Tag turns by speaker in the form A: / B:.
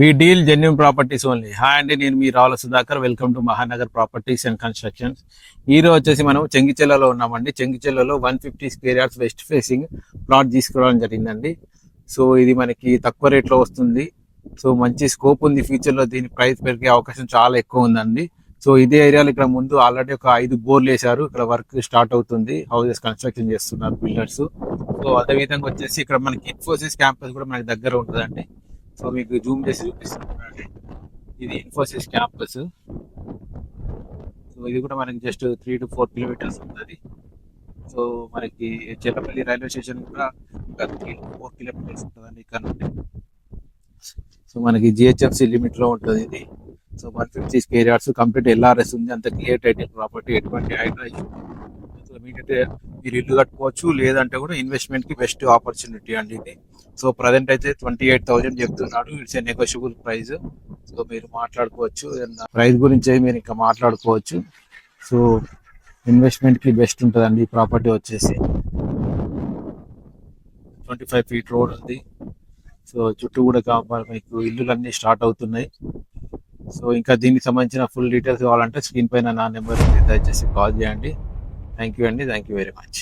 A: వి deal genuine properties only. Hi అండి, నేను మీ Ravula Sudhakar. Welcome to Mahanagar properties and constructions. ఈ రోజు వచ్చేసి మనం చెంగిచెర్లలో ఉన్నామండి. చెంగిచెర్లలో 150 square yards west facing plot తీసుకోవడం జరిగిందండి. సో ఇది మనకి తక్కువ రేట్లో వస్తుంది. సో మంచి స్కోప్ ఉంది, ఫ్యూచర్లో దీని ప్రైస్ పెరిగే అవకాశం చాలా ఎక్కువ ఉందండి. సో ఇదే ఏరియాలో ఇక్కడ ముందు ఆల్రెడీ ఒక 5 బోర్లు వేశారు. ఇక్కడ వర్క్ స్టార్ట్ అవుతుంది, హౌసెస్ కన్స్ట్రక్షన్ చేస్తున్నారు బిల్డర్స్. సో అదే విధంగా వచ్చేసి ఇక్కడ మనకి ఇన్ఫోసిస్ క్యాంపస్ కూడా మనకి దగ్గర ఉంటుందండి. సో మీకు జూమ్ చేసి చూపిస్తున్నాను. ఇది ఇన్ఫోసిస్ క్యాంపస్. సో ఇది కూడా మనకి జస్ట్ 3 to 4 కిలోమీటర్స్ ఉంటుంది. సో మనకి చెర్లపల్లి రైల్వే స్టేషన్ కూడా ఇంకా 3 to 4 కిలోమీటర్స్ ఉంటుందండి ఇక్కడ నుండి. సో మనకి జిహెచ్ఎంసీ లిమిట్ లో ఉంటుంది ఇది. So 150 square yards complete LRS ఉంది, అంత క్లియర్ టైటిల్ ప్రాపర్టీ, ఎటువంటి హైడ్రా ఇష్యూ. సో ఇమీడియట్ మీరు ఇల్లు కట్టుకోవచ్చు, లేదంటే కూడా ఇన్వెస్ట్మెంట్ కి బెస్ట్ ఆపర్చునిటీ అండి ఇది. సో ప్రజెంట్ అయితే 28,000 చెప్తున్నాడు. It's a negotiable price. So మీరు మాట్లాడుకోవచ్చు, ప్రైస్ గురించి మీరు ఇంకా మాట్లాడుకోవచ్చు. సో ఇన్వెస్ట్మెంట్ కి బెస్ట్ ఉంటుందండి ఈ ప్రాపర్టీ వచ్చేసి. 25 feet రోడ్ ఉంది. సో చుట్టూ కూడా మీకు ఇల్లులన్నీ స్టార్ట్ అవుతున్నాయి. సో ఇంకా దీనికి సంబంధించిన ఫుల్ డీటెయిల్స్ కావాలంటే స్క్రీన్ పైన నా నెంబర్ దయచేసి కాల్ చేయండి. థ్యాంక్ యూ అండి, థ్యాంక్ యూ వెరీ మచ్.